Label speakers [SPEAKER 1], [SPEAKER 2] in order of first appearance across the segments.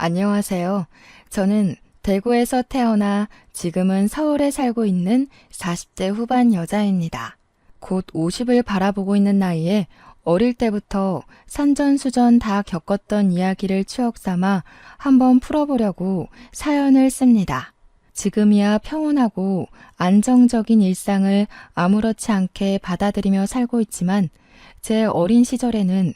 [SPEAKER 1] 안녕하세요. 저는 대구에서 태어나 지금은 서울에 살고 있는 40대 후반 여자입니다. 곧 50을 바라보고 있는 나이에 어릴 때부터 산전수전 다 겪었던 이야기를 추억 삼아 한번 풀어보려고 사연을 씁니다. 지금이야 평온하고 안정적인 일상을 아무렇지 않게 받아들이며 살고 있지만 제 어린 시절에는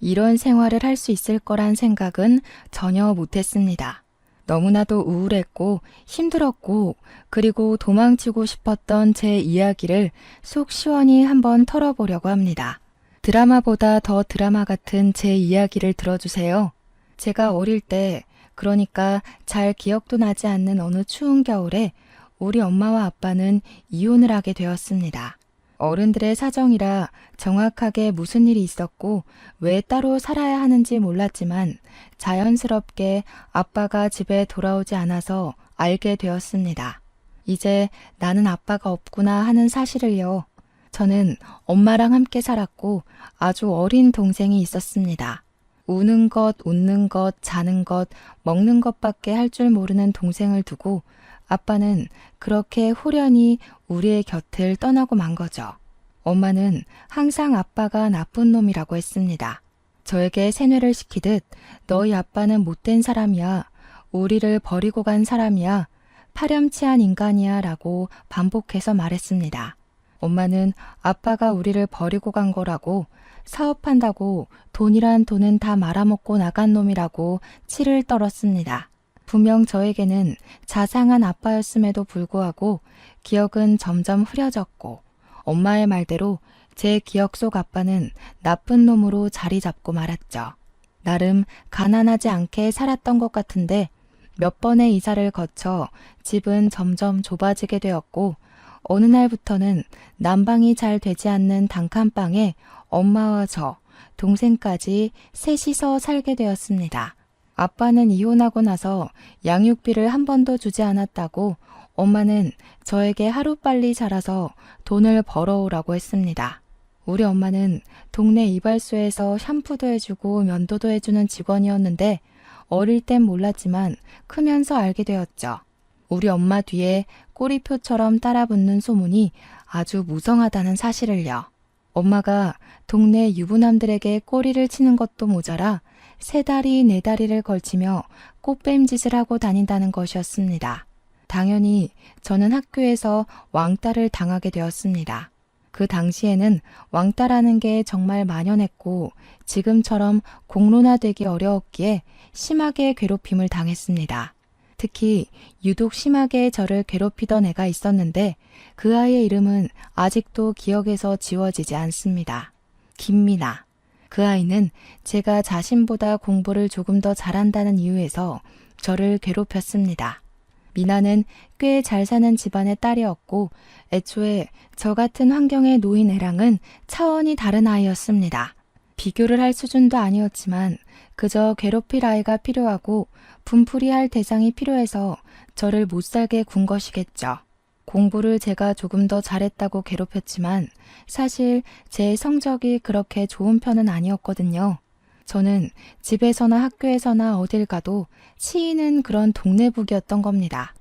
[SPEAKER 1] 이런 생활을 할 수 있을 거란 생각은 전혀 못했습니다. 너무나도 우울했고 힘들었고 그리고 도망치고 싶었던 제 이야기를 속 시원히 한번 털어보려고 합니다. 드라마보다 더 드라마 같은 제 이야기를 들어주세요. 제가 어릴 때, 그러니까 잘 기억도 나지 않는 어느 추운 겨울에 우리 엄마와 아빠는 이혼을 하게 되었습니다. 어른들의 사정이라 정확하게 무슨 일이 있었고 왜 따로 살아야 하는지 몰랐지만 자연스럽게 아빠가 집에 돌아오지 않아서 알게 되었습니다. 이제 나는 아빠가 없구나 하는 사실을요. 저는 엄마랑 함께 살았고 아주 어린 동생이 있었습니다. 우는 것, 웃는 것, 자는 것, 먹는 것밖에 할 줄 모르는 동생을 두고 아빠는 그렇게 호련히 우리의 곁을 떠나고 만 거죠. 엄마는 항상 아빠가 나쁜 놈이라고 했습니다. 저에게 세뇌를 시키듯 너희 아빠는 못된 사람이야. 우리를 버리고 간 사람이야. 파렴치한 인간이야 라고 반복해서 말했습니다. 엄마는 아빠가 우리를 버리고 간 거라고 사업한다고 돈이란 돈은 다 말아먹고 나간 놈이라고 치를 떨었습니다. 분명 저에게는 자상한 아빠였음에도 불구하고 기억은 점점 흐려졌고 엄마의 말대로 제 기억 속 아빠는 나쁜 놈으로 자리 잡고 말았죠. 나름 가난하지 않게 살았던 것 같은데 몇 번의 이사를 거쳐 집은 점점 좁아지게 되었고 어느 날부터는 난방이 잘 되지 않는 단칸방에 엄마와 저, 동생까지 셋이서 살게 되었습니다. 아빠는 이혼하고 나서 양육비를 한 번도 주지 않았다고 엄마는 저에게 하루빨리 자라서 돈을 벌어오라고 했습니다. 우리 엄마는 동네 이발소에서 샴푸도 해주고 면도도 해주는 직원이었는데 어릴 땐 몰랐지만 크면서 알게 되었죠. 우리 엄마 뒤에 꼬리표처럼 따라붙는 소문이 아주 무성하다는 사실을요. 엄마가 동네 유부남들에게 꼬리를 치는 것도 모자라 3다리, 4다리를 걸치며 꽃뱀짓을 하고 다닌다는 것이었습니다. 당연히 저는 학교에서 왕따를 당하게 되었습니다. 그 당시에는 왕따라는 게 정말 만연했고 지금처럼 공론화되기 어려웠기에 심하게 괴롭힘을 당했습니다. 특히 유독 심하게 저를 괴롭히던 애가 있었는데 그 아이의 이름은 아직도 기억에서 지워지지 않습니다. 김미나. 그 아이는 제가 자신보다 공부를 조금 더 잘한다는 이유에서 저를 괴롭혔습니다. 미나는 꽤 잘 사는 집안의 딸이었고 애초에 저 같은 환경에 놓인 애랑은 차원이 다른 아이였습니다. 비교를 할 수준도 아니었지만 그저 괴롭힐 아이가 필요하고 분풀이할 대상이 필요해서 저를 못살게 군 것이겠죠. 공부를 제가 조금 더 잘했다고 괴롭혔지만 사실 제 성적이 그렇게 좋은 편은 아니었거든요. 저는 집에서나 학교에서나 어딜 가도 치이는 그런 동네북이었던 겁니다.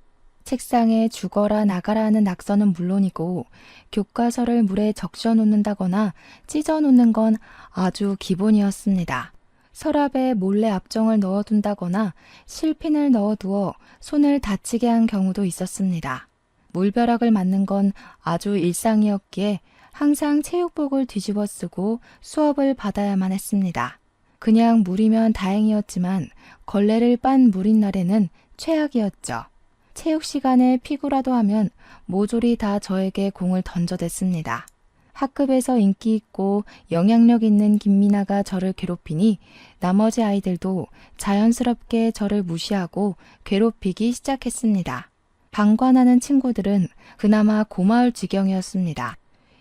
[SPEAKER 1] 책상에 죽어라 나가라 하는 낙서는 물론이고 교과서를 물에 적셔 놓는다거나 찢어 놓는 건 아주 기본이었습니다. 서랍에 몰래 압정을 넣어둔다거나 실핀을 넣어두어 손을 다치게 한 경우도 있었습니다. 물벼락을 맞는 건 아주 일상이었기에 항상 체육복을 뒤집어 쓰고 수업을 받아야만 했습니다. 그냥 물이면 다행이었지만 걸레를 빤 물인 날에는 최악이었죠. 체육 시간에 피구라도 하면 모조리 다 저에게 공을 던져댔습니다. 학급에서 인기 있고 영향력 있는 김미나가 저를 괴롭히니 나머지 아이들도 자연스럽게 저를 무시하고 괴롭히기 시작했습니다. 방관하는 친구들은 그나마 고마울 지경이었습니다.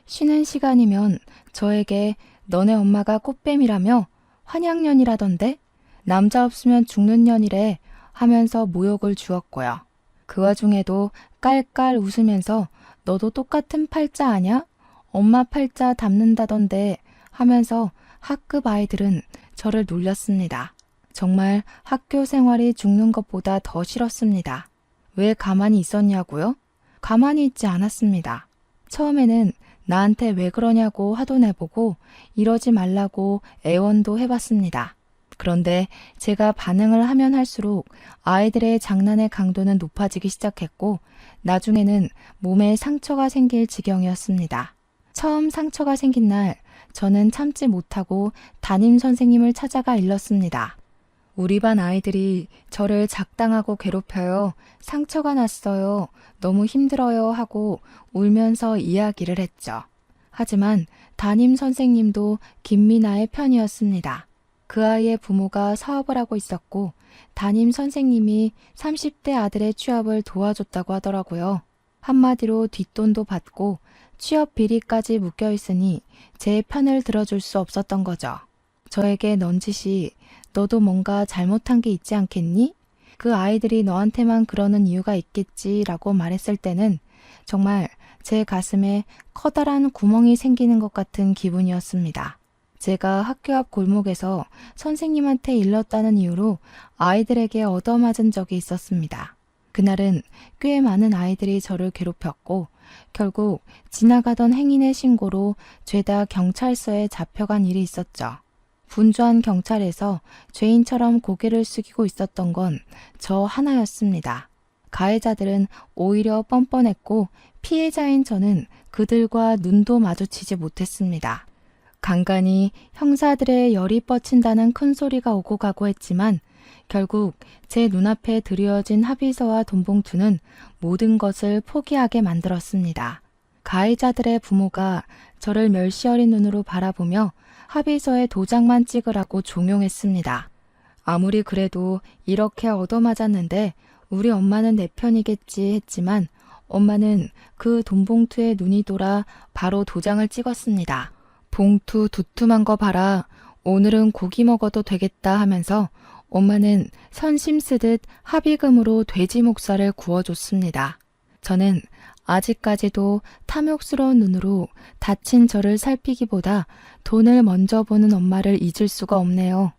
[SPEAKER 1] 쉬는 시간이면 저에게 너네 엄마가 꽃뱀이라며 환양년이라던데 남자 없으면 죽는 년이래 하면서 모욕을 주었고요. 그 와중에도 깔깔 웃으면서 너도 똑같은 팔자 아냐? 엄마 팔자 닮는다던데 하면서 학급 아이들은 저를 놀렸습니다. 정말 학교 생활이 죽는 것보다 더 싫었습니다. 왜 가만히 있었냐고요? 가만히 있지 않았습니다. 처음에는 나한테 왜 그러냐고 화도 내보고 이러지 말라고 애원도 해봤습니다. 그런데 제가 반응을 하면 할수록 아이들의 장난의 강도는 높아지기 시작했고 나중에는 몸에 상처가 생길 지경이었습니다. 처음 상처가 생긴 날 저는 참지 못하고 담임 선생님을 찾아가 일렀습니다. 우리 반 아이들이 저를 작당하고 괴롭혀요. 상처가 났어요. 너무 힘들어요 하고 울면서 이야기를 했죠. 하지만 담임 선생님도 김미나의 편이었습니다. 그 아이의 부모가 사업을 하고 있었고 담임 선생님이 30대 아들의 취업을 도와줬다고 하더라고요. 한마디로 뒷돈도 받고 취업 비리까지 묶여 있으니 제 편을 들어줄 수 없었던 거죠. 저에게 넌지시 너도 뭔가 잘못한 게 있지 않겠니? 그 아이들이 너한테만 그러는 이유가 있겠지라고 말했을 때는 정말 제 가슴에 커다란 구멍이 생기는 것 같은 기분이었습니다. 제가 학교 앞 골목에서 선생님한테 일렀다는 이유로 아이들에게 얻어맞은 적이 있었습니다. 그날은 꽤 많은 아이들이 저를 괴롭혔고 결국 지나가던 행인의 신고로 죄다 경찰서에 잡혀간 일이 있었죠. 분주한 경찰에서 죄인처럼 고개를 숙이고 있었던 건 저 하나였습니다. 가해자들은 오히려 뻔뻔했고 피해자인 저는 그들과 눈도 마주치지 못했습니다. 간간히 형사들의 열이 뻗친다는 큰 소리가 오고 가고 했지만 결국 제 눈앞에 드리워진 합의서와 돈봉투는 모든 것을 포기하게 만들었습니다. 가해자들의 부모가 저를 멸시 어린 눈으로 바라보며 합의서에 도장만 찍으라고 종용했습니다. 아무리 그래도 이렇게 얻어맞았는데 우리 엄마는 내 편이겠지 했지만 엄마는 그 돈봉투에 눈이 돌아 바로 도장을 찍었습니다. 봉투 두툼한 거 봐라. 오늘은 고기 먹어도 되겠다 하면서 엄마는 선심 쓰듯 합의금으로 돼지 목살을 구워줬습니다. 저는 아직까지도 탐욕스러운 눈으로 다친 저를 살피기보다 돈을 먼저 보는 엄마를 잊을 수가 없네요.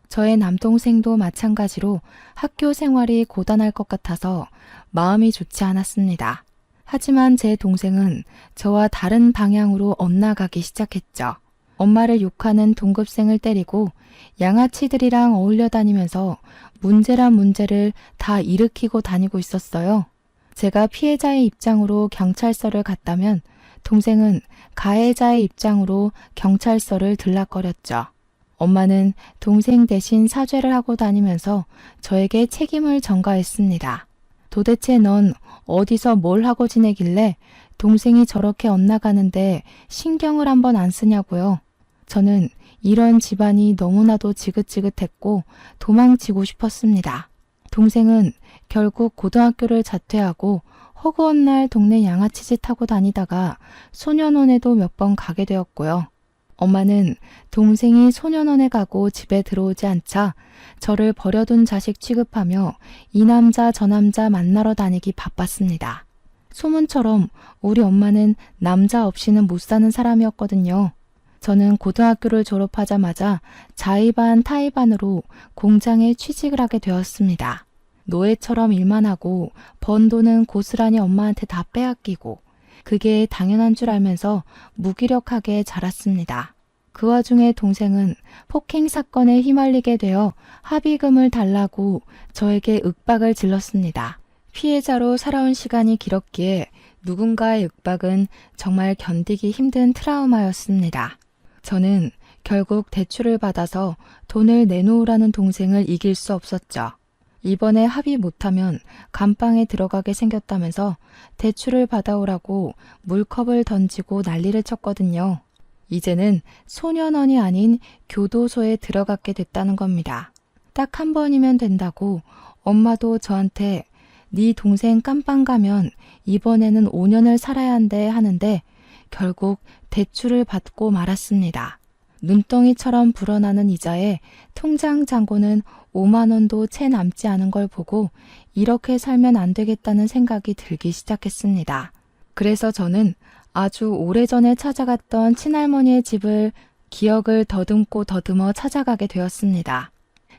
[SPEAKER 1] 저의 남동생도 마찬가지로 학교 생활이 고단할 것 같아서 마음이 좋지 않았습니다. 하지만 제 동생은 저와 다른 방향으로 엇나가기 시작했죠. 엄마를 욕하는 동급생을 때리고 양아치들이랑 어울려 다니면서 문제란 문제를 다 일으키고 다니고 있었어요. 제가 피해자의 입장으로 경찰서를 갔다면 동생은 가해자의 입장으로 경찰서를 들락거렸죠. 엄마는 동생 대신 사죄를 하고 다니면서 저에게 책임을 전가했습니다. 도대체 넌 어디서 뭘 하고 지내길래 동생이 저렇게 엇나가는데 신경을 한번 안 쓰냐고요. 저는 이런 집안이 너무나도 지긋지긋했고 도망치고 싶었습니다. 동생은 결국 고등학교를 자퇴하고 허구한 날 동네 양아치짓 하고 다니다가 소년원에도 몇 번 가게 되었고요. 엄마는 동생이 소년원에 가고 집에 들어오지 않자 저를 버려둔 자식 취급하며 이 남자 저 남자 만나러 다니기 바빴습니다. 소문처럼 우리 엄마는 남자 없이는 못 사는 사람이었거든요. 저는 고등학교를 졸업하자마자 자의반 타의반으로 공장에 취직을 하게 되었습니다. 노예처럼 일만 하고 번 돈은 고스란히 엄마한테 다 빼앗기고 그게 당연한 줄 알면서 무기력하게 자랐습니다. 그 와중에 동생은 폭행 사건에 휘말리게 되어 합의금을 달라고 저에게 윽박을 질렀습니다. 피해자로 살아온 시간이 길었기에 누군가의 윽박은 정말 견디기 힘든 트라우마였습니다. 저는 결국 대출을 받아서 돈을 내놓으라는 동생을 이길 수 없었죠. 이번에 합의 못하면 감방에 들어가게 생겼다면서 대출을 받아오라고 물컵을 던지고 난리를 쳤거든요. 이제는 소년원이 아닌 교도소에 들어가게 됐다는 겁니다. 딱 한 번이면 된다고 엄마도 저한테 네 동생 깜빵 가면 이번에는 5년을 살아야 한대 하는데 결국 대출을 받고 말았습니다. 눈덩이처럼 불어나는 이자에 통장 잔고는 5만 원도 채 남지 않은 걸 보고 이렇게 살면 안 되겠다는 생각이 들기 시작했습니다. 그래서 저는 아주 오래전에 찾아갔던 친할머니의 집을 기억을 더듬고 더듬어 찾아가게 되었습니다.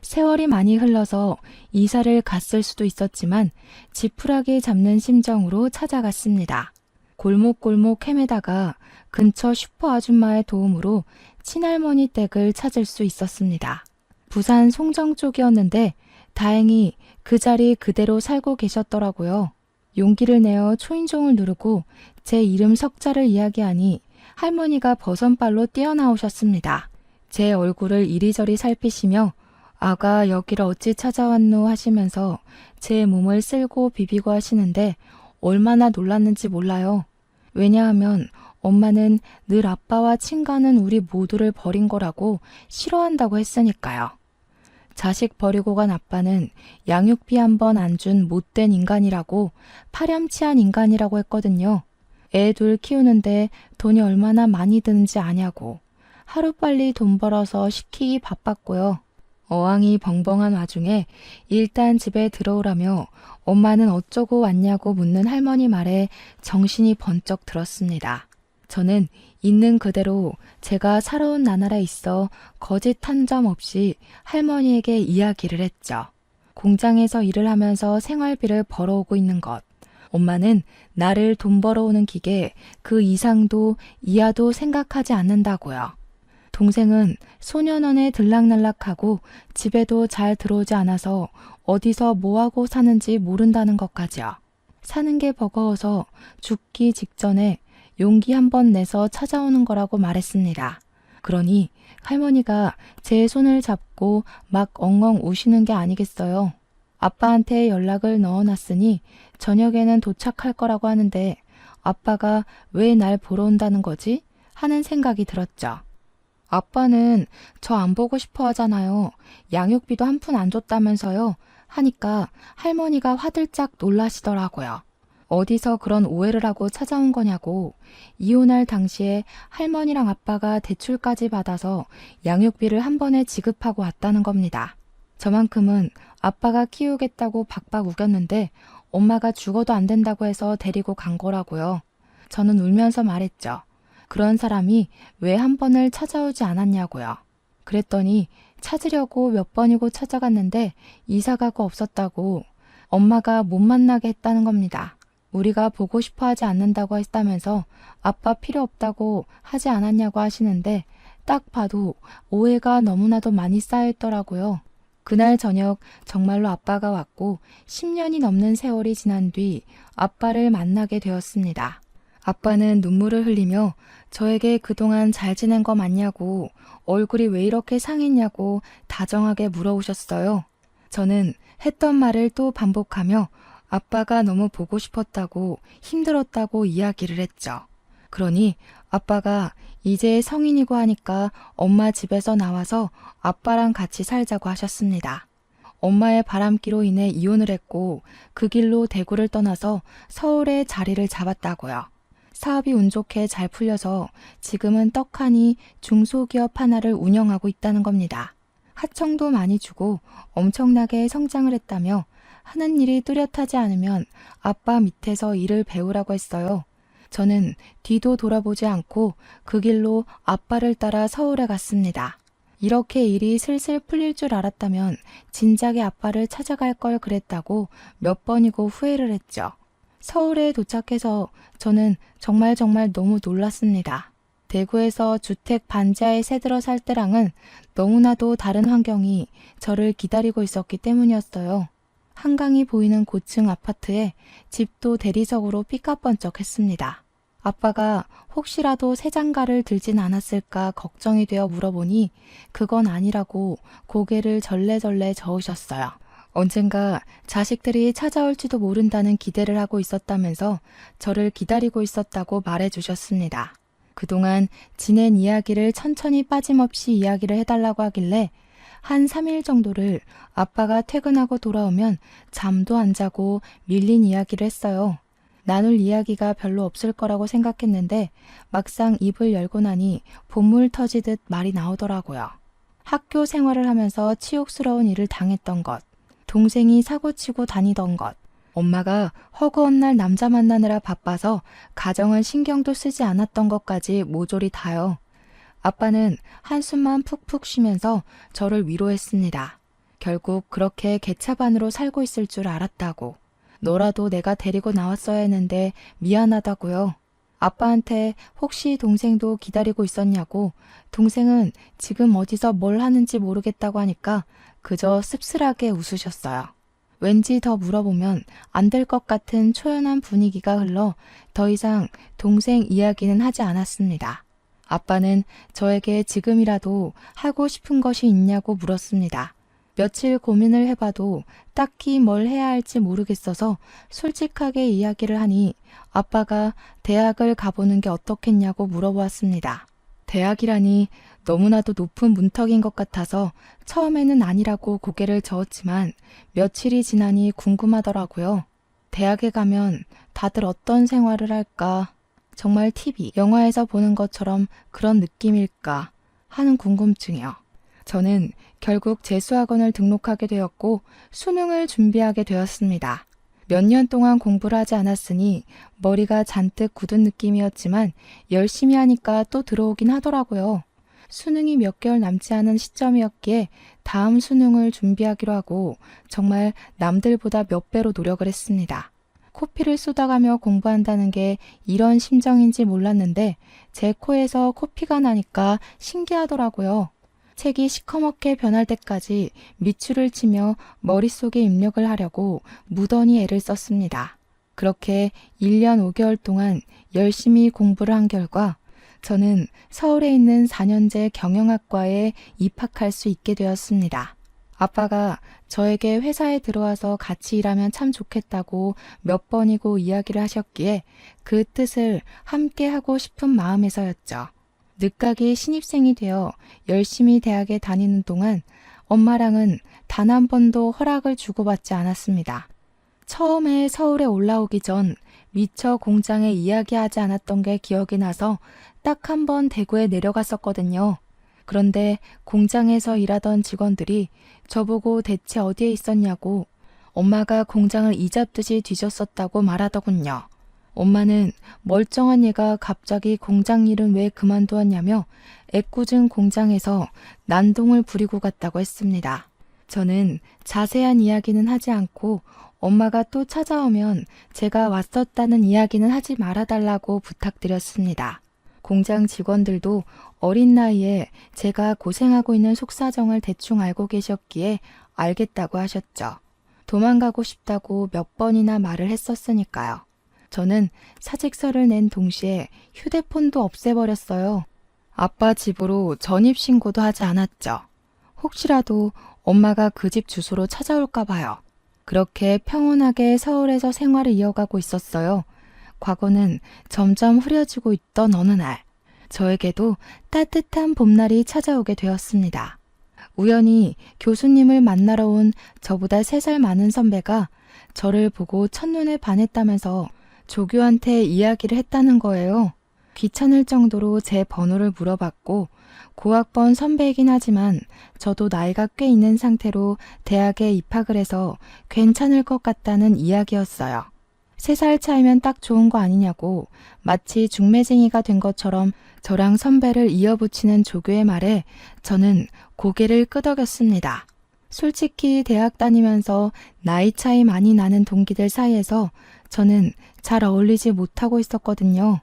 [SPEAKER 1] 세월이 많이 흘러서 이사를 갔을 수도 있었지만 지푸라기 잡는 심정으로 찾아갔습니다. 골목골목 헤매다가 근처 슈퍼 아줌마의 도움으로 친할머니 댁을 찾을 수 있었습니다. 부산 송정 쪽이었는데 다행히 그 자리 그대로 살고 계셨더라고요. 용기를 내어 초인종을 누르고 제 이름 석자를 이야기하니 할머니가 버선발로 뛰어나오셨습니다. 제 얼굴을 이리저리 살피시며 아가 여기를 어찌 찾아왔노 하시면서 제 몸을 쓸고 비비고 하시는데 얼마나 놀랐는지 몰라요. 왜냐하면 엄마는 늘 아빠와 친가는 우리 모두를 버린 거라고 싫어한다고 했으니까요. 자식 버리고 간 아빠는 양육비 한 번 안 준 못된 인간이라고 파렴치한 인간이라고 했거든요. 애 둘 키우는데 돈이 얼마나 많이 드는지 아냐고. 하루빨리 돈 벌어서 시키기 바빴고요. 어항이 벙벙한 와중에 일단 집에 들어오라며 엄마는 어쩌고 왔냐고 묻는 할머니 말에 정신이 번쩍 들었습니다. 저는 있는 그대로 제가 살아온 나날에 있어 거짓 한 점 없이 할머니에게 이야기를 했죠. 공장에서 일을 하면서 생활비를 벌어오고 있는 것. 엄마는 나를 돈 벌어오는 기계 그 이상도 이하도 생각하지 않는다고요. 동생은 소년원에 들락날락하고 집에도 잘 들어오지 않아서 어디서 뭐하고 사는지 모른다는 것까지요. 사는 게 버거워서 죽기 직전에 용기 한 번 내서 찾아오는 거라고 말했습니다. 그러니 할머니가 제 손을 잡고 막 엉엉 우시는 게 아니겠어요. 아빠한테 연락을 넣어놨으니 저녁에는 도착할 거라고 하는데 아빠가 왜 날 보러 온다는 거지? 하는 생각이 들었죠. 아빠는 저 안 보고 싶어 하잖아요. 양육비도 한 푼 안 줬다면서요. 하니까 할머니가 화들짝 놀라시더라고요. 어디서 그런 오해를 하고 찾아온 거냐고. 이혼할 당시에 할머니랑 아빠가 대출까지 받아서 양육비를 한 번에 지급하고 왔다는 겁니다. 저만큼은 아빠가 키우겠다고 박박 우겼는데 엄마가 죽어도 안 된다고 해서 데리고 간 거라고요. 저는 울면서 말했죠. 그런 사람이 왜 한 번을 찾아오지 않았냐고요. 그랬더니 찾으려고 몇 번이고 찾아갔는데 이사가고 없었다고 엄마가 못 만나게 했다는 겁니다. 우리가 보고 싶어 하지 않는다고 했다면서 아빠 필요 없다고 하지 않았냐고 하시는데 딱 봐도 오해가 너무나도 많이 쌓여있더라고요. 그날 저녁 정말로 아빠가 왔고 10년이 넘는 세월이 지난 뒤 아빠를 만나게 되었습니다. 아빠는 눈물을 흘리며 저에게 그동안 잘 지낸 거 맞냐고 얼굴이 왜 이렇게 상했냐고 다정하게 물어오셨어요. 저는 했던 말을 또 반복하며 아빠가 너무 보고 싶었다고 힘들었다고 이야기를 했죠. 그러니 아빠가 이제 성인이고 하니까 엄마 집에서 나와서 아빠랑 같이 살자고 하셨습니다. 엄마의 바람기로 인해 이혼을 했고 그 길로 대구를 떠나서 서울에 자리를 잡았다고요. 사업이 운 좋게 잘 풀려서 지금은 떡하니 중소기업 하나를 운영하고 있다는 겁니다. 하청도 많이 주고 엄청나게 성장을 했다며 하는 일이 뚜렷하지 않으면 아빠 밑에서 일을 배우라고 했어요. 저는 뒤도 돌아보지 않고 그 길로 아빠를 따라 서울에 갔습니다. 이렇게 일이 슬슬 풀릴 줄 알았다면 진작에 아빠를 찾아갈 걸 그랬다고 몇 번이고 후회를 했죠. 서울에 도착해서 저는 정말 너무 놀랐습니다. 대구에서 주택 반지하에 새들어 살 때랑은 너무나도 다른 환경이 저를 기다리고 있었기 때문이었어요. 한강이 보이는 고층 아파트에 집도 대리석으로 삐까뻔쩍했습니다. 아빠가 혹시라도 새 장가를 들진 않았을까 걱정이 되어 물어보니 그건 아니라고 고개를 절레절레 저으셨어요. 언젠가 자식들이 찾아올지도 모른다는 기대를 하고 있었다면서 저를 기다리고 있었다고 말해주셨습니다. 그동안 지낸 이야기를 천천히 빠짐없이 이야기를 해달라고 하길래 한 3일 정도를 아빠가 퇴근하고 돌아오면 잠도 안 자고 밀린 이야기를 했어요. 나눌 이야기가 별로 없을 거라고 생각했는데 막상 입을 열고 나니 본물 터지듯 말이 나오더라고요. 학교 생활을 하면서 치욕스러운 일을 당했던 것, 동생이 사고치고 다니던 것, 엄마가 허구한 날 남자 만나느라 바빠서 가정은 신경도 쓰지 않았던 것까지 모조리 다요. 아빠는 한숨만 푹푹 쉬면서 저를 위로했습니다. 결국 그렇게 개차반으로 살고 있을 줄 알았다고. 너라도 내가 데리고 나왔어야 했는데 미안하다고요. 아빠한테 혹시 동생도 기다리고 있었냐고, 동생은 지금 어디서 뭘 하는지 모르겠다고 하니까 그저 씁쓸하게 웃으셨어요. 왠지 더 물어보면 안 될 것 같은 초연한 분위기가 흘러 더 이상 동생 이야기는 하지 않았습니다. 아빠는 저에게 지금이라도 하고 싶은 것이 있냐고 물었습니다. 며칠 고민을 해봐도 딱히 뭘 해야 할지 모르겠어서 솔직하게 이야기를 하니 아빠가 대학을 가보는 게 어떻겠냐고 물어보았습니다. 대학이라니 너무나도 높은 문턱인 것 같아서 처음에는 아니라고 고개를 저었지만 며칠이 지나니 궁금하더라고요. 대학에 가면 다들 어떤 생활을 할까? 정말 TV, 영화에서 보는 것처럼 그런 느낌일까? 하는 궁금증이요. 저는 결국 재수학원을 등록하게 되었고 수능을 준비하게 되었습니다. 몇 년 동안 공부를 하지 않았으니 머리가 잔뜩 굳은 느낌이었지만 열심히 하니까 또 들어오긴 하더라고요. 수능이 몇 개월 남지 않은 시점이었기에 다음 수능을 준비하기로 하고 정말 남들보다 몇 배로 노력을 했습니다. 코피를 쏟아가며 공부한다는 게 이런 심정인지 몰랐는데 제 코에서 코피가 나니까 신기하더라고요. 책이 시커멓게 변할 때까지 밑줄을 치며 머릿속에 입력을 하려고 무던히 애를 썼습니다. 그렇게 1년 5개월 동안 열심히 공부를 한 결과 저는 서울에 있는 4년제 경영학과에 입학할 수 있게 되었습니다. 아빠가 저에게 회사에 들어와서 같이 일하면 참 좋겠다고 몇 번이고 이야기를 하셨기에 그 뜻을 함께 하고 싶은 마음에서였죠. 늦가기 신입생이 되어 열심히 대학에 다니는 동안 엄마랑은 단 한 번도 허락을 주고받지 않았습니다. 처음에 서울에 올라오기 전 미처 공장에 이야기하지 않았던 게 기억이 나서 딱 한 번 대구에 내려갔었거든요. 그런데 공장에서 일하던 직원들이 저보고 대체 어디에 있었냐고 엄마가 공장을 이잡듯이 뒤졌었다고 말하더군요. 엄마는 멀쩡한 얘가 갑자기 공장 일은 왜 그만두었냐며 애꿎은 공장에서 난동을 부리고 갔다고 했습니다. 저는 자세한 이야기는 하지 않고 엄마가 또 찾아오면 제가 왔었다는 이야기는 하지 말아달라고 부탁드렸습니다. 공장 직원들도 어린 나이에 제가 고생하고 있는 속사정을 대충 알고 계셨기에 알겠다고 하셨죠. 도망가고 싶다고 몇 번이나 말을 했었으니까요. 저는 사직서를 낸 동시에 휴대폰도 없애버렸어요. 아빠 집으로 전입신고도 하지 않았죠. 혹시라도 엄마가 그 집 주소로 찾아올까 봐요. 그렇게 평온하게 서울에서 생활을 이어가고 있었어요. 과거는 점점 흐려지고 있던 어느 날, 저에게도 따뜻한 봄날이 찾아오게 되었습니다. 우연히 교수님을 만나러 온 저보다 3살 많은 선배가 저를 보고 첫눈에 반했다면서 조교한테 이야기를 했다는 거예요. 귀찮을 정도로 제 번호를 물어봤고 고학번 선배이긴 하지만 저도 나이가 꽤 있는 상태로 대학에 입학을 해서 괜찮을 것 같다는 이야기였어요. 3살 차이면 딱 좋은 거 아니냐고 마치 중매쟁이가 된 것처럼 저랑 선배를 이어붙이는 조교의 말에 저는 고개를 끄덕였습니다. 솔직히 대학 다니면서 나이 차이 많이 나는 동기들 사이에서 저는 잘 어울리지 못하고 있었거든요.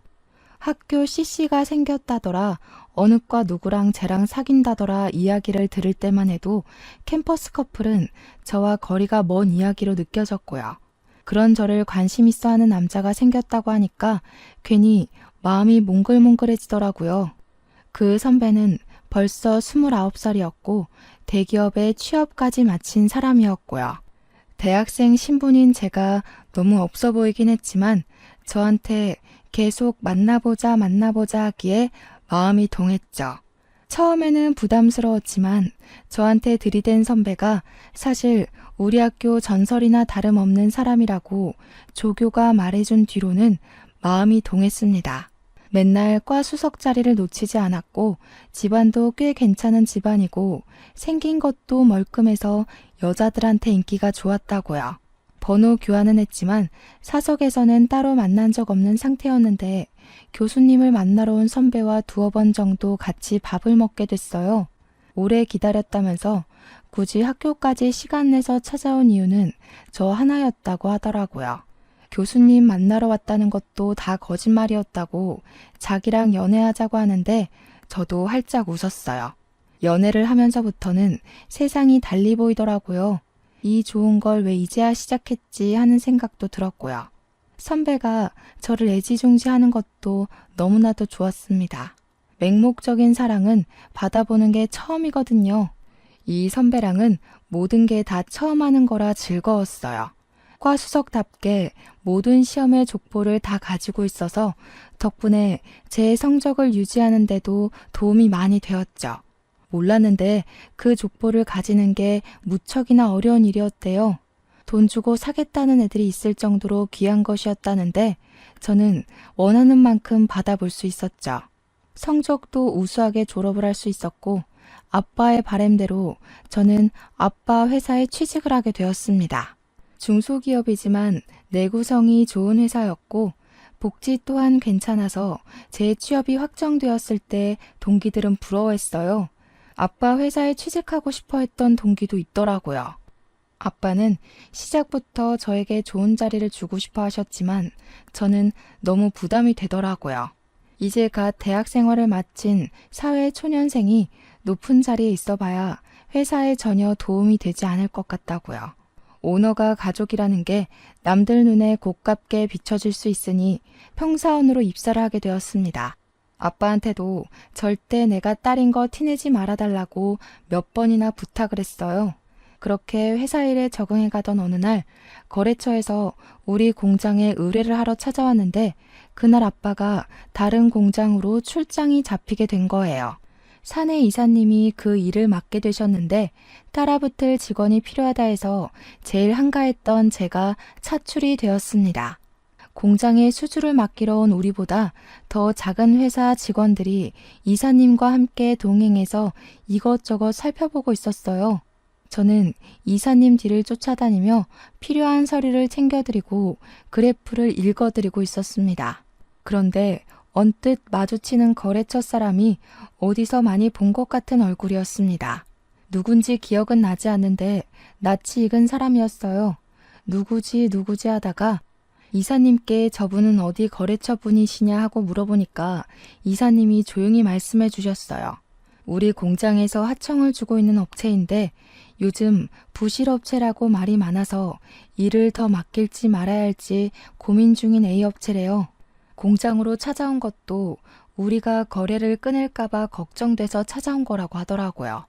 [SPEAKER 1] 학교 CC가 생겼다더라, 어느 과 누구랑 쟤랑 사귄다더라 이야기를 들을 때만 해도 캠퍼스 커플은 저와 거리가 먼 이야기로 느껴졌고요. 그런 저를 관심 있어 하는 남자가 생겼다고 하니까 괜히 마음이 몽글몽글해지더라고요. 그 선배는 벌써 29살이었고 대기업에 취업까지 마친 사람이었고요. 대학생 신분인 제가 너무 없어 보이긴 했지만 저한테 계속 만나보자 하기에 마음이 동했죠. 처음에는 부담스러웠지만 저한테 들이댄 선배가 사실 우리 학교 전설이나 다름없는 사람이라고 조교가 말해준 뒤로는 마음이 동했습니다. 맨날 과 수석 자리를 놓치지 않았고 집안도 꽤 괜찮은 집안이고 생긴 것도 멀끔해서 여자들한테 인기가 좋았다고요. 번호 교환은 했지만 사석에서는 따로 만난 적 없는 상태였는데 교수님을 만나러 온 선배와 2번 정도 같이 밥을 먹게 됐어요. 오래 기다렸다면서 굳이 학교까지 시간 내서 찾아온 이유는 저 하나였다고 하더라고요. 교수님 만나러 왔다는 것도 다 거짓말이었다고 자기랑 연애하자고 하는데 저도 활짝 웃었어요. 연애를 하면서부터는 세상이 달리 보이더라고요. 이 좋은 걸 왜 이제야 시작했지 하는 생각도 들었고요. 선배가 저를 애지중지하는 것도 너무나도 좋았습니다. 맹목적인 사랑은 받아보는 게 처음이거든요. 이 선배랑은 모든 게 다 처음 하는 거라 즐거웠어요. 과 수석답게 모든 시험의 족보를 다 가지고 있어서 덕분에 제 성적을 유지하는 데도 도움이 많이 되었죠. 몰랐는데 그 족보를 가지는 게 무척이나 어려운 일이었대요. 돈 주고 사겠다는 애들이 있을 정도로 귀한 것이었다는데 저는 원하는 만큼 받아볼 수 있었죠. 성적도 우수하게 졸업을 할 수 있었고 아빠의 바람대로 저는 아빠 회사에 취직을 하게 되었습니다. 중소기업이지만 내구성이 좋은 회사였고 복지 또한 괜찮아서 제 취업이 확정되었을 때 동기들은 부러워했어요. 아빠 회사에 취직하고 싶어 했던 동기도 있더라고요. 아빠는 시작부터 저에게 좋은 자리를 주고 싶어 하셨지만 저는 너무 부담이 되더라고요. 이제 갓 대학 생활을 마친 사회 초년생이 높은 자리에 있어 봐야 회사에 전혀 도움이 되지 않을 것 같다고요. 오너가 가족이라는 게 남들 눈에 고깝게 비춰질 수 있으니 평사원으로 입사를 하게 되었습니다. 아빠한테도 절대 내가 딸인 거 티내지 말아달라고 몇 번이나 부탁을 했어요. 그렇게 회사 일에 적응해 가던 어느 날 거래처에서 우리 공장에 의뢰를 하러 찾아왔는데 그날 아빠가 다른 공장으로 출장이 잡히게 된 거예요. 사내 이사님이 그 일을 맡게 되셨는데 따라붙을 직원이 필요하다 해서 제일 한가했던 제가 차출이 되었습니다. 공장에 수주를 맡기러 온 우리보다 더 작은 회사 직원들이 이사님과 함께 동행해서 이것저것 살펴보고 있었어요. 저는 이사님 뒤를 쫓아다니며 필요한 서류를 챙겨드리고 그래프를 읽어드리고 있었습니다. 그런데 언뜻 마주치는 거래처 사람이 어디서 많이 본 것 같은 얼굴이었습니다. 누군지 기억은 나지 않는데 낯이 익은 사람이었어요. 누구지 하다가 이사님께 저분은 어디 거래처 분이시냐 하고 물어보니까 이사님이 조용히 말씀해 주셨어요. 우리 공장에서 하청을 주고 있는 업체인데 요즘 부실업체라고 말이 많아서 일을 더 맡길지 말아야 할지 고민 중인 A업체래요. 공장으로 찾아온 것도 우리가 거래를 끊을까봐 걱정돼서 찾아온 거라고 하더라고요.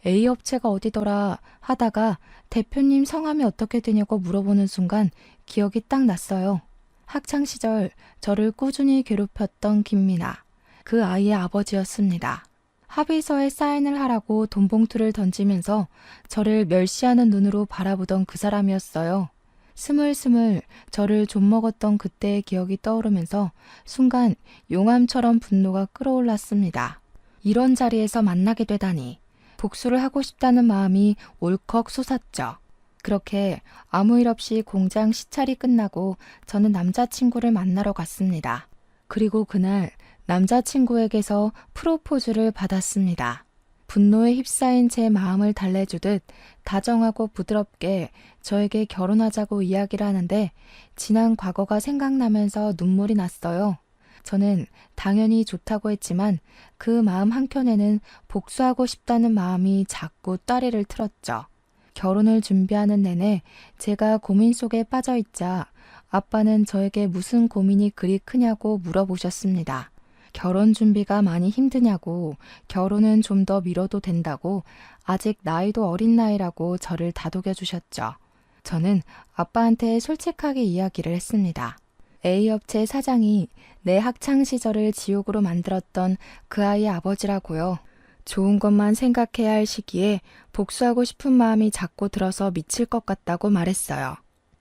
[SPEAKER 1] A업체가 어디더라 하다가 대표님 성함이 어떻게 되냐고 물어보는 순간 기억이 딱 났어요. 학창시절 저를 꾸준히 괴롭혔던 김미나, 그 아이의 아버지였습니다. 합의서에 사인을 하라고 돈 봉투를 던지면서 저를 멸시하는 눈으로 바라보던 그 사람이었어요. 스물스물 저를 좀먹었던 그때의 기억이 떠오르면서 순간 용암처럼 분노가 끌어올랐습니다. 이런 자리에서 만나게 되다니 복수를 하고 싶다는 마음이 울컥 솟았죠. 그렇게 아무 일 없이 공장 시찰이 끝나고 저는 남자친구를 만나러 갔습니다. 그리고 그날 남자친구에게서 프로포즈를 받았습니다. 분노에 휩싸인 제 마음을 달래주듯 다정하고 부드럽게 저에게 결혼하자고 이야기를 하는데 지난 과거가 생각나면서 눈물이 났어요. 저는 당연히 좋다고 했지만 그 마음 한켠에는 복수하고 싶다는 마음이 자꾸 따리를 틀었죠. 결혼을 준비하는 내내 제가 고민 속에 빠져있자 아빠는 저에게 무슨 고민이 그리 크냐고 물어보셨습니다. 결혼 준비가 많이 힘드냐고, 결혼은 좀 더 미뤄도 된다고, 아직 나이도 어린 나이라고 저를 다독여 주셨죠. 저는 아빠한테 솔직하게 이야기를 했습니다. A업체 사장이 내 학창시절을 지옥으로 만들었던 그 아이의 아버지라고요. 좋은 것만 생각해야 할 시기에 복수하고 싶은 마음이 자꾸 들어서 미칠 것 같다고 말했어요.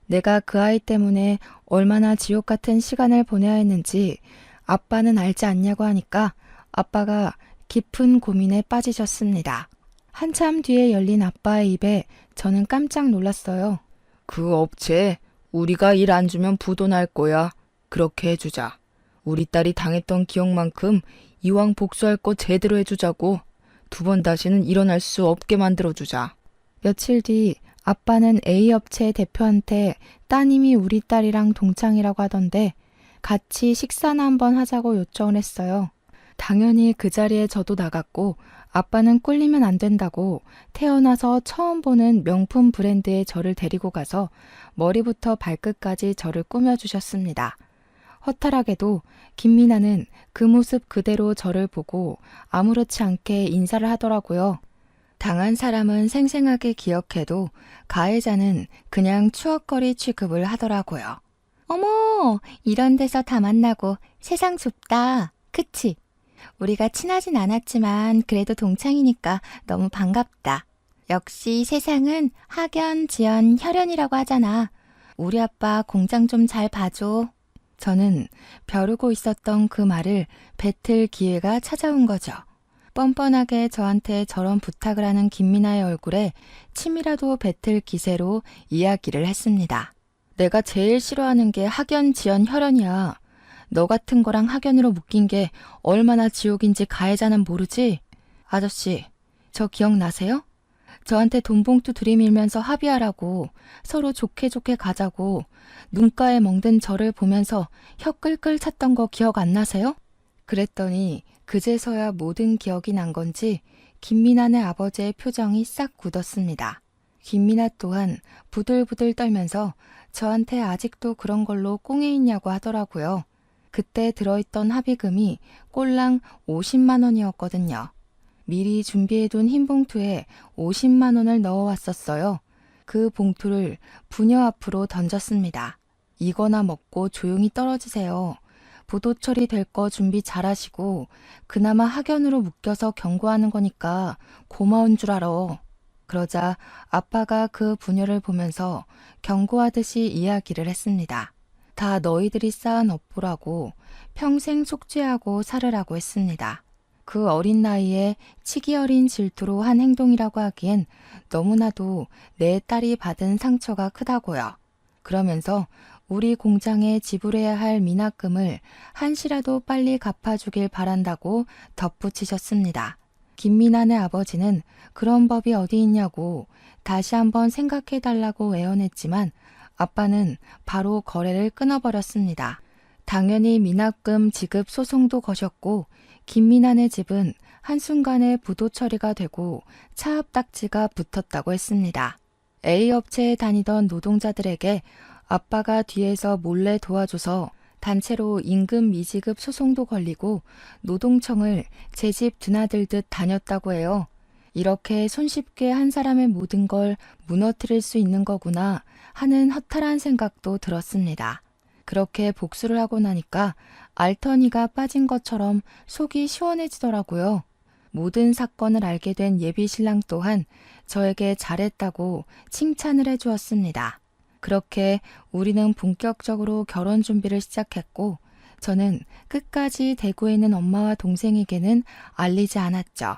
[SPEAKER 1] 내가 그 아이 때문에 얼마나 지옥 같은 시간을 보내야 했는지 아빠는 알지 않냐고 하니까 아빠가 깊은 고민에 빠지셨습니다. 한참 뒤에 열린 아빠의 입에 저는 깜짝 놀랐어요.
[SPEAKER 2] 그 업체 우리가 일 안 주면 부도 날 거야. 그렇게 해주자. 우리 딸이 당했던 기억만큼 이왕 복수할 거 제대로 해주자고. 두 번 다시는 일어날 수 없게 만들어주자.
[SPEAKER 1] 며칠 뒤 아빠는 A업체 대표한테 따님이 우리 딸이랑 동창이라고 하던데 같이 식사나 한번 하자고 요청을 했어요. 당연히 그 자리에 저도 나갔고 아빠는 꿀리면 안 된다고 태어나서 처음 보는 명품 브랜드의 저를 데리고 가서 머리부터 발끝까지 저를 꾸며주셨습니다. 허탈하게도 김미나는 그 모습 그대로 저를 보고 아무렇지 않게 인사를 하더라고요. 당한 사람은 생생하게 기억해도 가해자는 그냥 추억거리 취급을 하더라고요. 어머, 이런 데서 다 만나고 세상 좁다. 그치? 우리가 친하진 않았지만 그래도 동창이니까 너무 반갑다. 역시 세상은 학연, 지연, 혈연이라고 하잖아. 우리 아빠 공장 좀 잘 봐줘. 저는 벼르고 있었던 그 말을 뱉을 기회가 찾아온 거죠. 뻔뻔하게 저한테 저런 부탁을 하는 김미나의 얼굴에 침이라도 뱉을 기세로 이야기를 했습니다. 내가 제일 싫어하는 게 학연, 지연, 혈연이야. 너 같은 거랑 학연으로 묶인 게 얼마나 지옥인지 가해자는 모르지? 아저씨, 저 기억나세요? 저한테 돈 봉투 들이밀면서 합의하라고 서로 좋게 좋게 가자고 눈가에 멍든 저를 보면서 혀 끌끌 찼던 거 기억 안 나세요? 그랬더니 그제서야 모든 기억이 난 건지 김미나네 아버지의 표정이 싹 굳었습니다. 김미나 또한 부들부들 떨면서 저한테 아직도 그런 걸로 꽁에 있냐고 하더라고요. 그때 들어있던 합의금이 꼴랑 50만 원이었거든요. 미리 준비해둔 흰 봉투에 50만 원을 넣어왔었어요. 그 봉투를 부녀 앞으로 던졌습니다. 이거나 먹고 조용히 떨어지세요. 부도 처리될 거 준비 잘하시고 그나마 학연으로 묶여서 경고하는 거니까 고마운 줄 알아. 그러자 아빠가 그 부녀를 보면서 경고하듯이 이야기를 했습니다. 다 너희들이 쌓은 업보라고 평생 속죄하고 살으라고 했습니다. 그 어린 나이에 치기 어린 질투로 한 행동이라고 하기엔 너무나도 내 딸이 받은 상처가 크다고요. 그러면서 우리 공장에 지불해야 할 미납금을 한시라도 빨리 갚아주길 바란다고 덧붙이셨습니다. 김미나네 아버지는 그런 법이 어디 있냐고 다시 한번 생각해달라고 애원했지만 아빠는 바로 거래를 끊어버렸습니다. 당연히 미납금 지급 소송도 거셨고 김미나네 집은 한순간에 부도 처리가 되고 차압딱지가 붙었다고 했습니다. A업체에 다니던 노동자들에게 아빠가 뒤에서 몰래 도와줘서 단체로 임금 미지급 소송도 걸리고 노동청을 제 집 드나들듯 다녔다고 해요. 이렇게 손쉽게 한 사람의 모든 걸 무너뜨릴 수 있는 거구나 하는 허탈한 생각도 들었습니다. 그렇게 복수를 하고 나니까 알터니가 빠진 것처럼 속이 시원해지더라고요. 모든 사건을 알게 된 예비 신랑 또한 저에게 잘했다고 칭찬을 해주었습니다. 그렇게 우리는 본격적으로 결혼 준비를 시작했고 저는 끝까지 대구에 있는 엄마와 동생에게는 알리지 않았죠.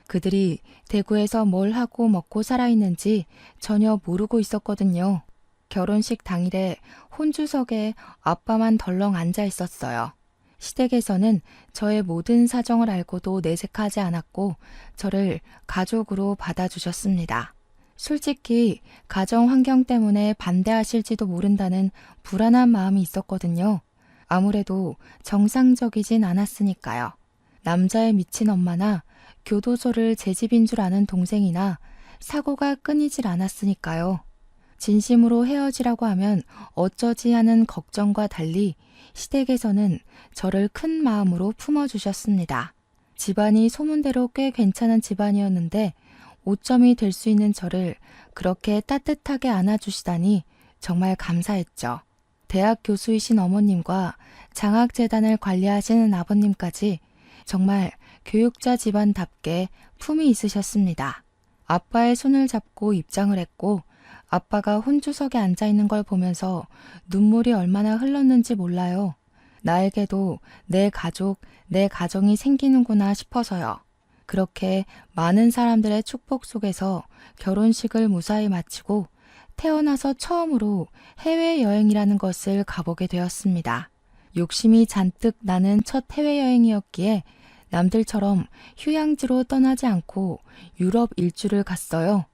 [SPEAKER 1] 그들이 대구에서 뭘 하고 먹고 살아 있는지 전혀 모르고 있었거든요. 결혼식 당일에 혼주석에 아빠만 덜렁 앉아 있었어요. 시댁에서는 저의 모든 사정을 알고도 내색하지 않았고 저를 가족으로 받아주셨습니다. 솔직히 가정 환경 때문에 반대하실지도 모른다는 불안한 마음이 있었거든요. 아무래도 정상적이진 않았으니까요. 남자에 미친 엄마나 교도소를 제 집인 줄 아는 동생이나 사고가 끊이질 않았으니까요. 진심으로 헤어지라고 하면 어쩌지 하는 걱정과 달리 시댁에서는 저를 큰 마음으로 품어주셨습니다. 집안이 소문대로 꽤 괜찮은 집안이었는데 오점이 될 수 있는 저를 그렇게 따뜻하게 안아주시다니 정말 감사했죠. 대학 교수이신 어머님과 장학재단을 관리하시는 아버님까지 정말 교육자 집안답게 품이 있으셨습니다. 아빠의 손을 잡고 입장을 했고 아빠가 혼주석에 앉아있는 걸 보면서 눈물이 얼마나 흘렀는지 몰라요. 나에게도 내 가족, 내 가정이 생기는구나 싶어서요. 그렇게 많은 사람들의 축복 속에서 결혼식을 무사히 마치고 태어나서 처음으로 해외여행이라는 것을 가보게 되었습니다. 욕심이 잔뜩 나는 첫 해외여행이었기에 남들처럼 휴양지로 떠나지 않고 유럽 일주를 갔어요.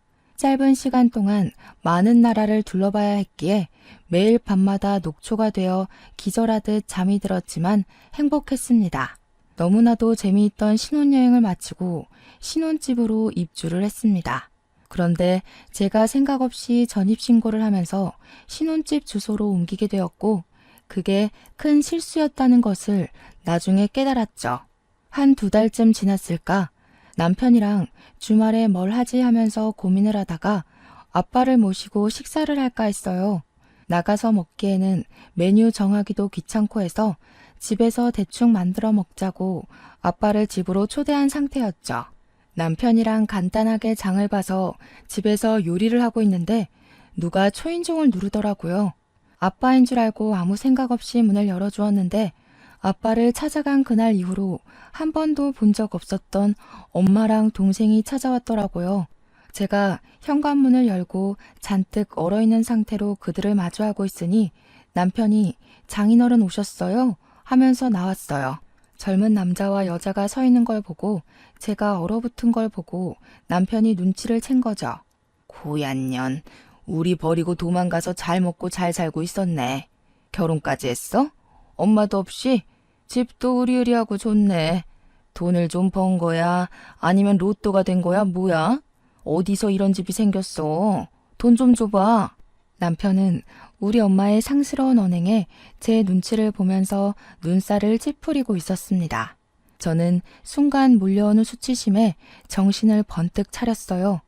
[SPEAKER 1] 짧은 시간 동안 많은 나라를 둘러봐야 했기에 매일 밤마다 녹초가 되어 기절하듯 잠이 들었지만 행복했습니다. 너무나도 재미있던 신혼여행을 마치고 신혼집으로 입주를 했습니다. 그런데 제가 생각 없이 전입신고를 하면서 신혼집 주소로 옮기게 되었고 그게 큰 실수였다는 것을 나중에 깨달았죠. 한 2달쯤 지났을까 남편이랑 주말에 뭘 하지 하면서 고민을 하다가 아빠를 모시고 식사를 할까 했어요. 나가서 먹기에는 메뉴 정하기도 귀찮고 해서 집에서 대충 만들어 먹자고 아빠를 집으로 초대한 상태였죠. 남편이랑 간단하게 장을 봐서 집에서 요리를 하고 있는데 누가 초인종을 누르더라고요. 아빠인 줄 알고 아무 생각 없이 문을 열어주었는데 아빠를 찾아간 그날 이후로 한 번도 본 적 없었던 엄마랑 동생이 찾아왔더라고요. 제가 현관문을 열고 잔뜩 얼어있는 상태로 그들을 마주하고 있으니 남편이 장인어른 오셨어요? 하면서 나왔어요. 젊은 남자와 여자가 서 있는 걸 보고 제가 얼어붙은 걸 보고 남편이 눈치를 챈 거죠. 고얀 년, 우리 버리고 도망가서 잘 먹고 잘 살고 있었네. 결혼까지 했어? 엄마도 없이? 집도 으리으리하고 좋네. 돈을 좀 번 거야? 아니면 로또가 된 거야? 뭐야? 어디서 이런 집이 생겼어? 돈 좀 줘봐. 남편은 우리 엄마의 상스러운 언행에 제 눈치를 보면서 눈살을 찌푸리고 있었습니다. 저는 순간 몰려오는 수치심에 정신을 번뜩 차렸어요.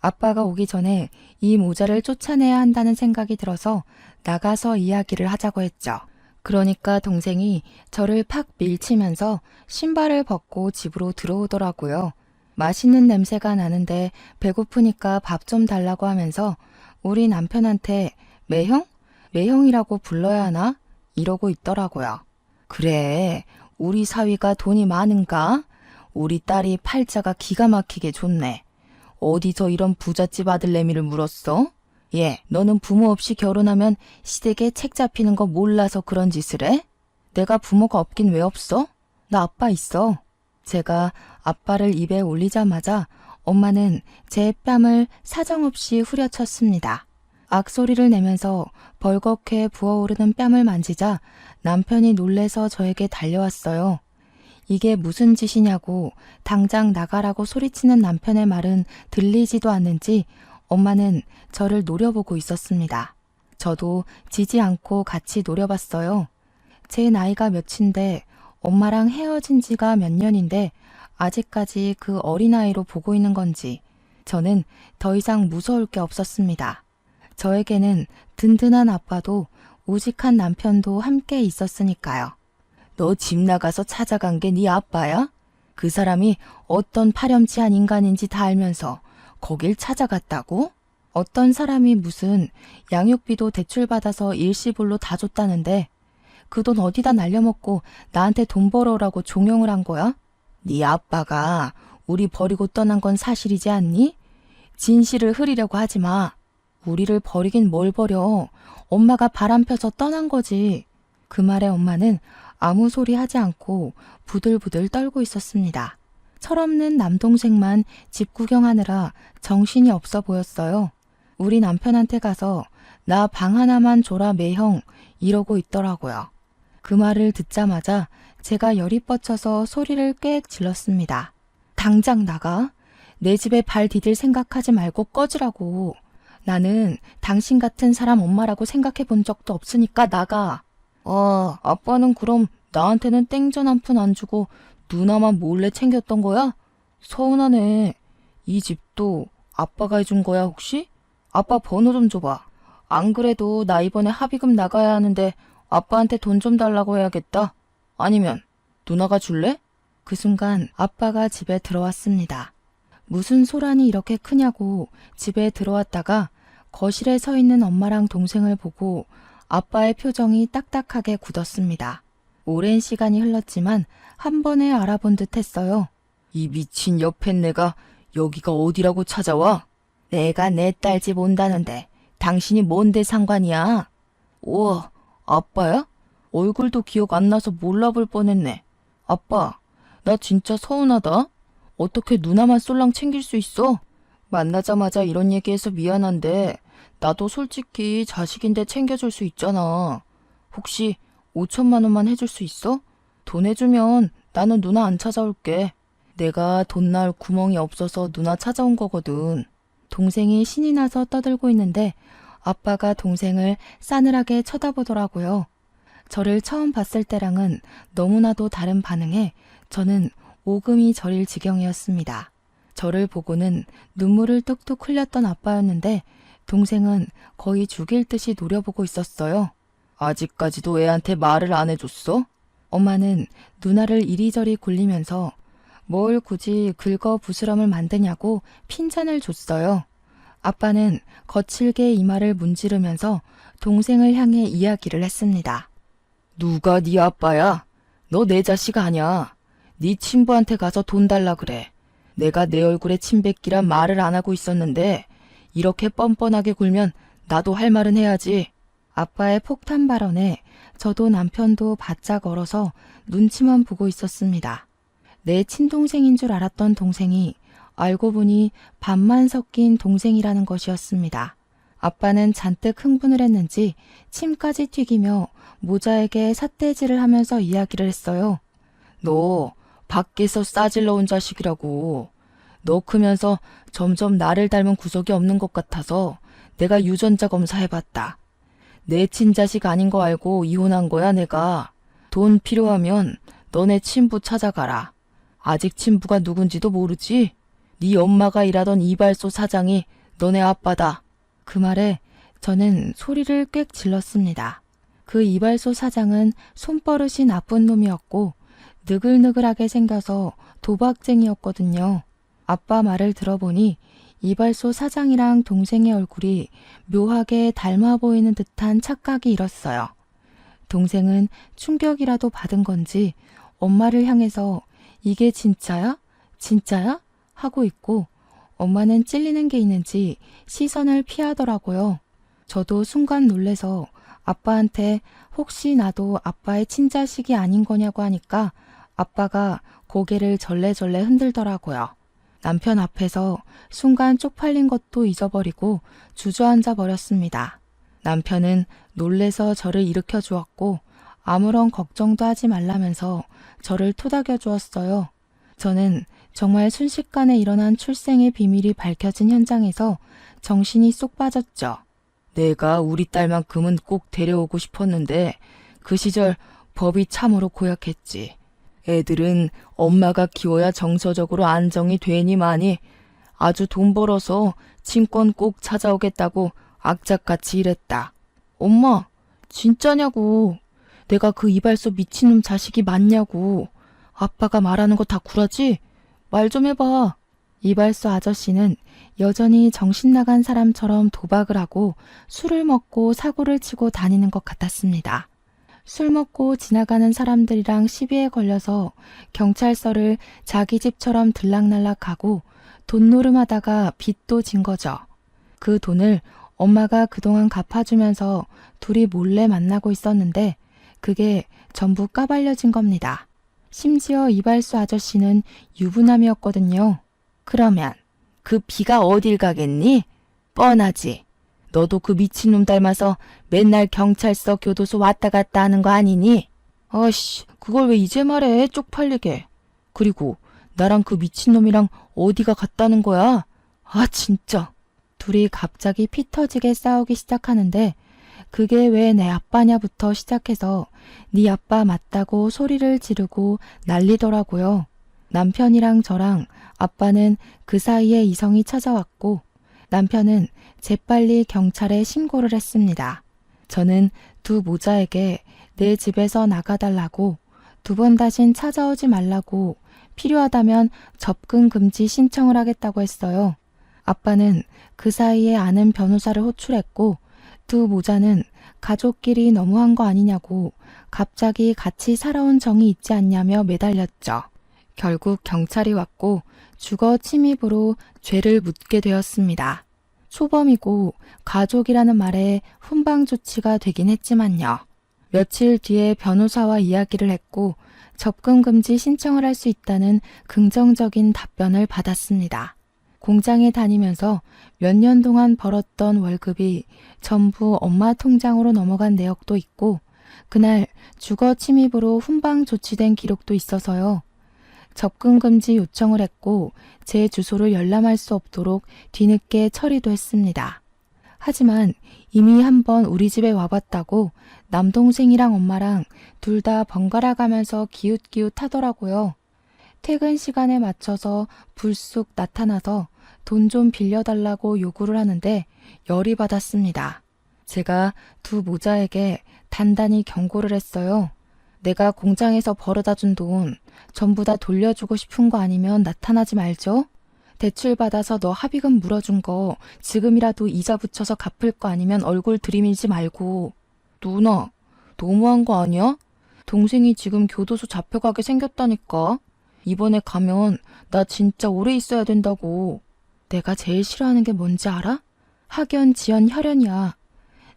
[SPEAKER 1] 아빠가 오기 전에 이 모자를 쫓아내야 한다는 생각이 들어서 나가서 이야기를 하자고 했죠. 그러니까 동생이 저를 팍 밀치면서 신발을 벗고 집으로 들어오더라고요. 맛있는 냄새가 나는데 배고프니까 밥 좀 달라고 하면서 우리 남편한테 매형? 매형이라고 불러야 하나? 이러고 있더라고요. 그래, 우리 사위가 돈이 많은가? 우리 딸이 팔자가 기가 막히게 좋네. 어디서 이런 부잣집 아들내미를 물었어? 얘, 너는 부모 없이 결혼하면 시댁에 책 잡히는 거 몰라서 그런 짓을 해? 내가 부모가 없긴 왜 없어? 나 아빠 있어. 제가 아빠를 입에 올리자마자 엄마는 제 뺨을 사정없이 후려쳤습니다. 악소리를 내면서 벌겋게 부어오르는 뺨을 만지자 남편이 놀래서 저에게 달려왔어요. 이게 무슨 짓이냐고 당장 나가라고 소리치는 남편의 말은 들리지도 않는지 엄마는 저를 노려보고 있었습니다. 저도 지지 않고 같이 노려봤어요. 제 나이가 몇인데 엄마랑 헤어진 지가 몇 년인데 아직까지 그 어린아이로 보고 있는 건지 저는 더 이상 무서울 게 없었습니다. 저에게는 든든한 아빠도 우직한 남편도 함께 있었으니까요. 너 집 나가서 찾아간 게 네 아빠야? 그 사람이 어떤 파렴치한 인간인지 다 알면서 거길 찾아갔다고? 어떤 사람이 무슨 양육비도 대출받아서 일시불로 다 줬다는데 그 돈 어디다 날려먹고 나한테 돈 벌어오라고 종용을 한 거야? 네 아빠가 우리 버리고 떠난 건 사실이지 않니? 진실을 흐리려고 하지 마. 우리를 버리긴 뭘 버려. 엄마가 바람 펴서 떠난 거지. 그 말에 엄마는 아무 소리 하지 않고 부들부들 떨고 있었습니다. 철없는 남동생만 집 구경하느라 정신이 없어 보였어요. 우리 남편한테 가서 나 방 하나만 줘라 매형 이러고 있더라고요. 그 말을 듣자마자 제가 열이 뻗쳐서 소리를 꽥 질렀습니다. 당장 나가. 내 집에 발 디딜 생각하지 말고 꺼지라고. 나는 당신 같은 사람 엄마라고 생각해 본 적도 없으니까 나가. 아빠는 그럼 나한테는 땡전 한 푼 안 주고 누나만 몰래 챙겼던 거야? 서운하네. 이 집도 아빠가 해준 거야 혹시? 아빠 번호 좀 줘봐. 안 그래도 나 이번에 합의금 나가야 하는데 아빠한테 돈 좀 달라고 해야겠다. 아니면 누나가 줄래? 그 순간 아빠가 집에 들어왔습니다. 무슨 소란이 이렇게 크냐고 집에 들어왔다가 거실에 서 있는 엄마랑 동생을 보고 아빠의 표정이 딱딱하게 굳었습니다. 오랜 시간이 흘렀지만 한 번에 알아본 듯 했어요. 이 미친 옆앤내가 여기가 어디라고 찾아와? 내가 내 딸 집 온다는데 당신이 뭔데 상관이야? 우와, 아빠야? 얼굴도 기억 안 나서 몰라볼 뻔했네. 아빠, 나 진짜 서운하다. 어떻게 누나만 쏠랑 챙길 수 있어?
[SPEAKER 2] 만나자마자 이런 얘기해서 미안한데 나도 솔직히 자식인데 챙겨줄 수 있잖아. 혹시 5천만 원만 해줄 수 있어? 돈 해주면 나는 누나 안 찾아올게. 내가 돈 날 구멍이 없어서 누나 찾아온 거거든.
[SPEAKER 1] 동생이 신이 나서 떠들고 있는데 아빠가 동생을 싸늘하게 쳐다보더라고요. 저를 처음 봤을 때랑은 너무나도 다른 반응에 저는 오금이 저릴 지경이었습니다. 저를 보고는 눈물을 뚝뚝 흘렸던 아빠였는데 동생은 거의 죽일 듯이 노려보고 있었어요.
[SPEAKER 2] 아직까지도 애한테 말을 안 해줬어?
[SPEAKER 1] 엄마는 누나를 이리저리 굴리면서 뭘 굳이 긁어 부스럼을 만드냐고 핀잔을 줬어요. 아빠는 거칠게 이마를 문지르면서 동생을 향해 이야기를 했습니다.
[SPEAKER 2] 누가 네 아빠야? 너 내 자식 아냐? 네 친부한테 가서 돈 달라 그래. 내가 내 얼굴에 침 뱉기란 말을 안 하고 있었는데 이렇게 뻔뻔하게 굴면 나도 할 말은 해야지.
[SPEAKER 1] 아빠의 폭탄 발언에 저도 남편도 바짝 얼어서 눈치만 보고 있었습니다. 내 친동생인 줄 알았던 동생이 알고 보니 반만 섞인 동생이라는 것이었습니다. 아빠는 잔뜩 흥분을 했는지 침까지 튀기며 모자에게 삿대질을 하면서 이야기를 했어요.
[SPEAKER 2] 너 밖에서 싸질러 온 자식이라고. 너 크면서 점점 나를 닮은 구석이 없는 것 같아서 내가 유전자 검사해봤다. 내 친자식 아닌 거 알고 이혼한 거야 내가. 돈 필요하면 너네 친부 찾아가라. 아직 친부가 누군지도 모르지? 네 엄마가 일하던 이발소 사장이 너네 아빠다.
[SPEAKER 1] 그 말에 저는 소리를 꽥 질렀습니다. 그 이발소 사장은 손버릇이 나쁜 놈이었고 느글느글하게 생겨서 도박쟁이였거든요. 아빠 말을 들어보니 이발소 사장이랑 동생의 얼굴이 묘하게 닮아 보이는 듯한 착각이 일었어요. 동생은 충격이라도 받은 건지 엄마를 향해서 이게 진짜야? 진짜야? 하고 있고 엄마는 찔리는 게 있는지 시선을 피하더라고요. 저도 순간 놀래서 아빠한테 혹시 나도 아빠의 친자식이 아닌 거냐고 하니까 아빠가 고개를 절레절레 흔들더라고요. 남편 앞에서 순간 쪽팔린 것도 잊어버리고 주저앉아 버렸습니다. 남편은 놀래서 저를 일으켜 주었고 아무런 걱정도 하지 말라면서 저를 토닥여 주었어요. 저는 정말 순식간에 일어난 출생의 비밀이 밝혀진 현장에서 정신이 쏙 빠졌죠.
[SPEAKER 2] 내가 우리 딸만큼은 꼭 데려오고 싶었는데 그 시절 법이 참으로 고약했지. 애들은 엄마가 키워야 정서적으로 안정이 되니마니 아주 돈 벌어서 친권 꼭 찾아오겠다고 악착같이 일했다. 엄마, 진짜냐고. 내가 그 이발소 미친놈 자식이 맞냐고. 아빠가 말하는 거 다 구라지? 말 좀 해봐. 이발소 아저씨는 여전히 정신 나간 사람처럼 도박을 하고 술을 먹고 사고를 치고 다니는 것 같았습니다. 술 먹고 지나가는 사람들이랑 시비에 걸려서 경찰서를 자기 집처럼 들락날락하고 돈 노름하다가 빚도 진 거죠. 그 돈을 엄마가 그동안 갚아주면서 둘이 몰래 만나고 있었는데 그게 전부 까발려진 겁니다. 심지어 이발소 아저씨는 유부남이었거든요. 그러면 그 비가 어딜 가겠니? 뻔하지. 너도 그 미친놈 닮아서 맨날 경찰서 교도소 왔다 갔다 하는 거 아니니? 아씨, 그걸 왜 이제 말해, 쪽팔리게. 그리고 나랑 그 미친놈이랑 어디가 갔다는 거야? 아, 진짜. 둘이 갑자기 피 터지게 싸우기 시작하는데 그게 왜 내 아빠냐부터 시작해서 네 아빠 맞다고 소리를 지르고 난리더라고요. 남편이랑 저랑 아빠는 그 사이에 이성이 찾아왔고 남편은 재빨리 경찰에 신고를 했습니다. 저는 두 모자에게 내 집에서 나가달라고 2번 다신 찾아오지 말라고 필요하다면 접근 금지 신청을 하겠다고 했어요. 아빠는 그 사이에 아는 변호사를 호출했고 두 모자는 가족끼리 너무한 거 아니냐고 갑자기 같이 살아온 정이 있지 않냐며 매달렸죠. 결국 경찰이 왔고 주거 침입으로 죄를 묻게 되었습니다. 초범이고 가족이라는 말에 훈방 조치가 되긴 했지만요. 며칠 뒤에 변호사와 이야기를 했고 접근 금지 신청을 할 수 있다는 긍정적인 답변을 받았습니다.
[SPEAKER 1] 공장에 다니면서 몇 년 동안 벌었던 월급이 전부 엄마 통장으로 넘어간 내역도 있고 그날 주거 침입으로 훈방 조치된 기록도 있어서요. 접근 금지 요청을 했고 제 주소를 열람할 수 없도록 뒤늦게 처리도 했습니다. 하지만 이미 한번 우리 집에 와봤다고 남동생이랑 엄마랑 둘 다 번갈아 가면서 기웃기웃 하더라고요. 퇴근 시간에 맞춰서 불쑥 나타나서 돈 좀 빌려달라고 요구를 하는데 열이 받았습니다. 제가 두 모자에게 단단히 경고를 했어요. 내가 공장에서 벌어다 준 돈 전부 다 돌려주고 싶은 거 아니면 나타나지 말죠. 대출 받아서 너 합의금 물어준 거 지금이라도 이자 붙여서 갚을 거 아니면 얼굴 들이밀지 말고. 누나, 너무한 거 아니야? 동생이 지금 교도소 잡혀가게 생겼다니까. 이번에 가면 나 진짜 오래 있어야 된다고. 내가 제일 싫어하는 게 뭔지 알아? 학연, 지연, 혈연이야.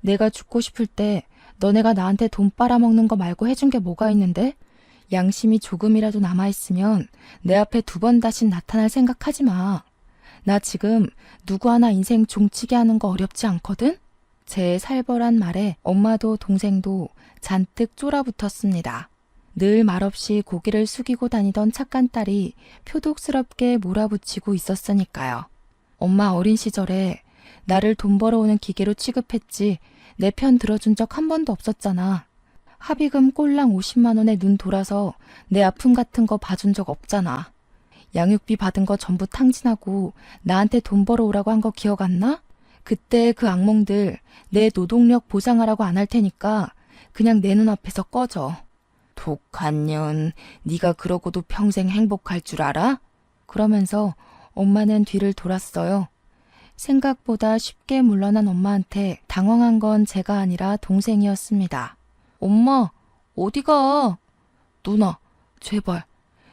[SPEAKER 1] 내가 죽고 싶을 때 너네가 나한테 돈 빨아먹는 거 말고 해준 게 뭐가 있는데? 양심이 조금이라도 남아있으면 내 앞에 두 번 다신 나타날 생각하지 마. 나 지금 누구 하나 인생 종치게 하는 거 어렵지 않거든? 제 살벌한 말에 엄마도 동생도 잔뜩 쫄아붙었습니다. 늘 말없이 고개를 숙이고 다니던 착한 딸이 표독스럽게 몰아붙이고 있었으니까요. 엄마 어린 시절에 나를 돈 벌어오는 기계로 취급했지 내 편 들어준 적 한 번도 없었잖아. 합의금 꼴랑 50만 원에 눈 돌아서 내 아픔 같은 거 봐준 적 없잖아. 양육비 받은 거 전부 탕진하고 나한테 돈 벌어오라고 한 거 기억 안 나? 그때 그 악몽들 내 노동력 보상하라고 안 할 테니까 그냥 내 눈앞에서 꺼져. 독한 년, 네가 그러고도 평생 행복할 줄 알아? 그러면서 엄마는 뒤를 돌았어요. 생각보다 쉽게 물러난 엄마한테 당황한 건 제가 아니라 동생이었습니다. 엄마, 어디가? 누나, 제발.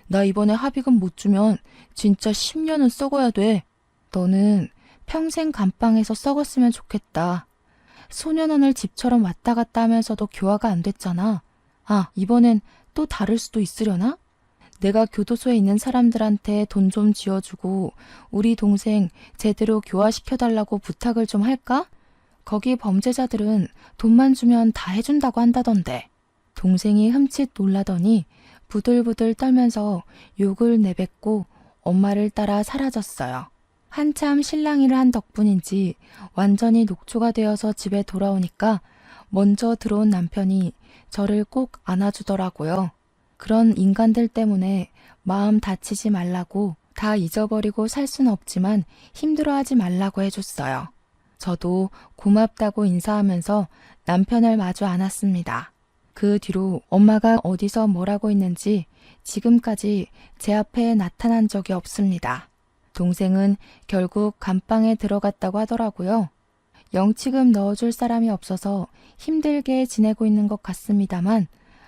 [SPEAKER 1] 나 이번에 합의금 못 주면 진짜 10년은 썩어야 돼. 너는 평생 감방에서 썩었으면 좋겠다. 소년원을 집처럼 왔다 갔다 하면서도 교화가 안 됐잖아. 아, 이번엔 또 다를 수도 있으려나? 내가 교도소에 있는 사람들한테 돈 좀 쥐어주고 우리 동생 제대로 교화시켜달라고 부탁을 좀 할까? 거기 범죄자들은 돈만 주면 다 해준다고 한다던데. 동생이 흠칫 놀라더니 부들부들 떨면서 욕을 내뱉고 엄마를 따라 사라졌어요. 한참 실랑이를 한 덕분인지 완전히 녹초가 되어서 집에 돌아오니까 먼저 들어온 남편이 저를 꼭 안아주더라고요. 그런 인간들 때문에 마음 다치지 말라고 다 잊어버리고 살 수는 없지만 힘들어하지 말라고 해줬어요. 저도 고맙다고 인사하면서 남편을 마주 안았습니다. 그 뒤로 엄마가 어디서 뭐라고 했는지 지금까지 제 앞에 나타난 적이 없습니다. 동생은 결국 감방에 들어갔다고 하더라고요. 영치금 넣어줄 사람이 없어서 힘들게 지내고 있는 것 같습니다만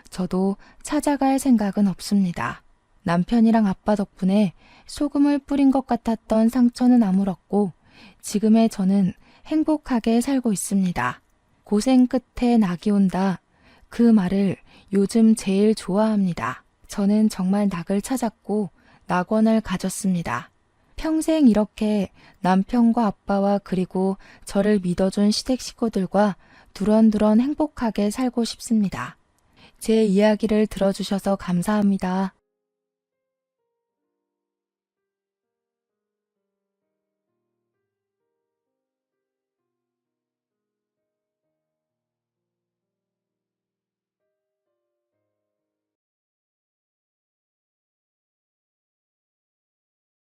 [SPEAKER 1] 저도 찾아갈 생각은 없습니다. 남편이랑 아빠 덕분에 소금을 뿌린 것 같았던 상처는 아물었고 지금의 저는 행복하게 살고 있습니다. 고생 끝에 낙이 온다. 그 말을 요즘 제일 좋아합니다. 저는 정말 낙을 찾았고 낙원을 가졌습니다. 평생 이렇게 남편과 아빠와 그리고 저를 믿어준 시댁 식구들과 두런두런 행복하게 살고 싶습니다. 제 이야기를 들어주셔서 감사합니다.